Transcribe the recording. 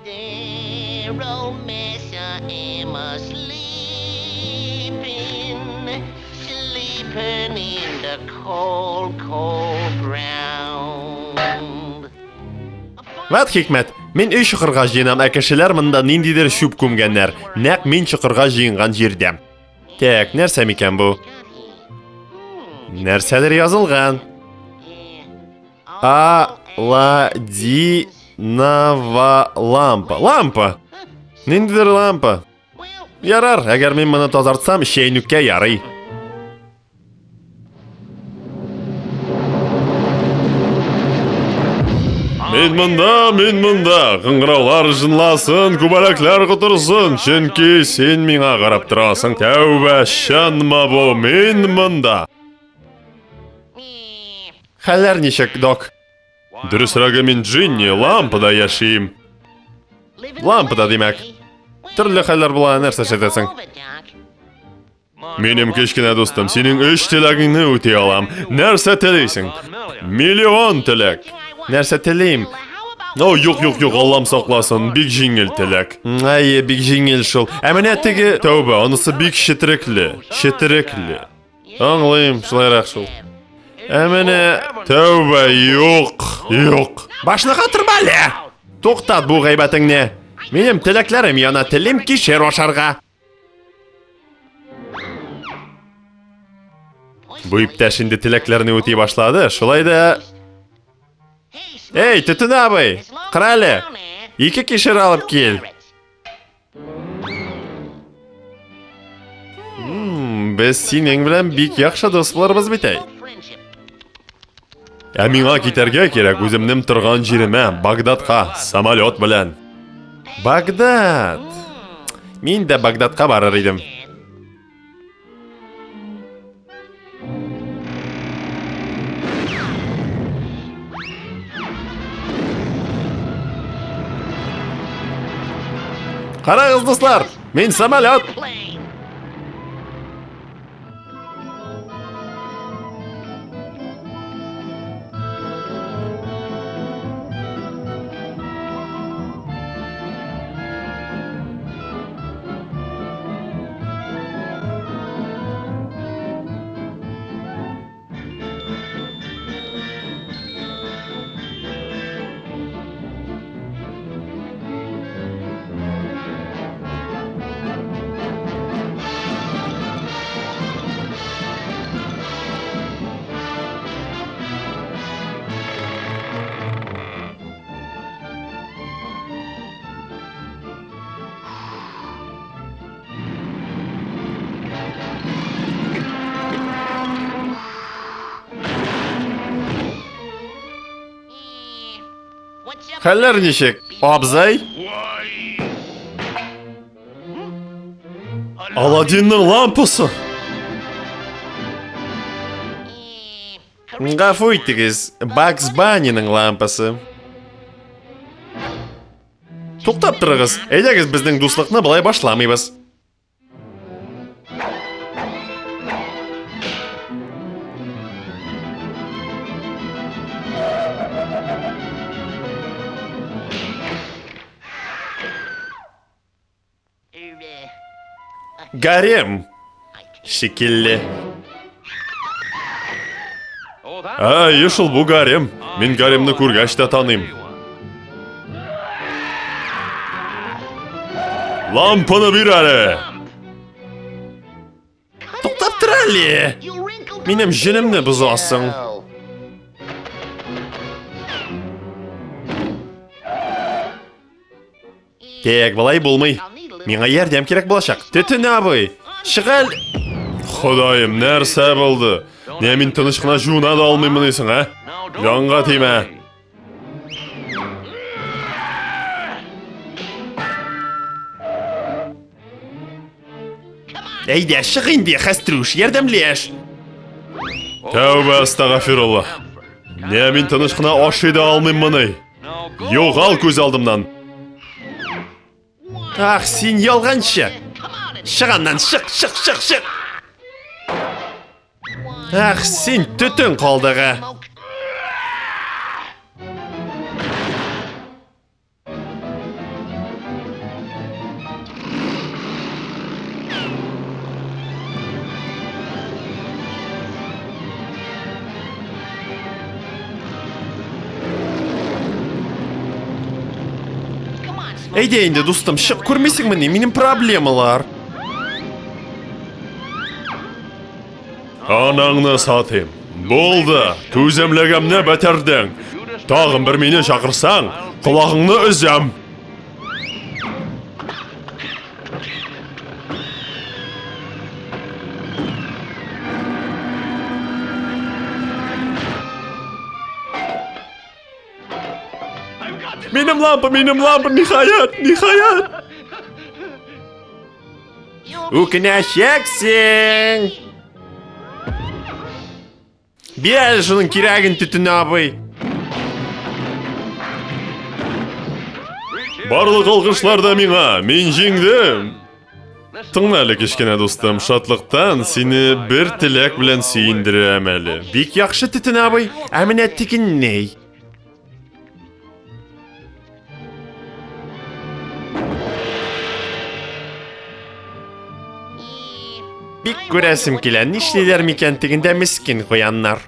There, old Messiah am sleeping in the cold, cold ground. Вәт хикмәт, мин өй чокырга җыенам, ә кешеләр монда ниндидер чүп күмгәннәр. Нәкъ мин чокырга җыенган җирдә. Так, нәрсә микән бу? Нәрсәдер язылган. Аладдинова лампа. Лампа. Ниндидер лампа. Ярар, әгәр мин моны тазартсам, чәйнүккә ярый. Мин монда, кыңгыраулар жынласын, күбәләкләр кутырсын, чөнки син миңа карап торасың. Тәүбә, чынмы бу, мин монда. Хәлләр ничек, док? Дөресрәге мин Джинни, лампада яшим. Лампада димәк. Төрле хәлләр була, нәрсә эшләтәсең? Минем кечкенә дустым, синең 3 теләгеңне үти алам. Нәрсә телисең? Миллион теләк. Нәрсә телим? Юк, Аллам сакласын, бик җиңел теләк. Ай, бик җиңел шул. Ә менә теге, тәүбә, анысы бик четерекле. Аңлыйм, шулайрак шул. Ә менә, тәүбә, юк. Башны катырма әле. Туктат бу гайбәтеңне. Минем теләкләрем яна, телим кишер ашарга. Бу иптәш инде теләкләрне үти башлады, шулай да... Эй, Төтен абый, кырале, 2 кишер алып кил. Без синең белән бик яхшы дус булырбыз бит әй. Ә миңа китәргә кирәк, үземнең торган җиремә, Багдадка, самолет белән. Багдад. Мин дә Багдадка барыр идем. Карагыз, дуслар, мин самолет. Хәлләр ничек, абзай? Аладдинның лампасы. Гафу итегез, Бакс Банниның лампасы. Туктап торыгыз, әйдәгез безнең дуслыкны былай башламыйбыз. Гарем. Шикелле. Ешыл бу гарем. Мин гаремны күргәч тә таныйм. Лампаны бир әле. Туктап тор әле. Минем җенемне бозасың. Тек, былай булмый. Миңа ярдәм кирәк булачак. Төтен абый, чыгал. Ходаем, нәрсә булды? Не мин тыныч кына жуына да алмыймын дисең, а? Янга тимә. Әйдә, чык инде, хәстрүш, ярдәмләш. Тәүбә, астагфирулла. Не мин тыныч кына ашый да алмыймын. Югал күз алдымнан. Ах, син ялганчы. Чыганнан, чык. Ах, син төтен калдыгы. Eyde indi dostum, şık көрмейсің міне, менің проблемалар. Anаңны satayım. Болды, төземлегемне бетердің. Тағын бір мені шақырсаң, құлағыңны үзем. Benim lampam, nihayet. Uknaşacaksın. Bir şunun kiragın tütün abi. Барлық алғышларда миңа, мен жеңдім. Тыңла әлі кішкене достым, шатлықтан сені бір тілек білән сүйіндірем әлі. Бик яқшы тітін абай, әміне тігін ней? Бик көрәсім келен, нишлелер мекен тігінде міскен қоянлар.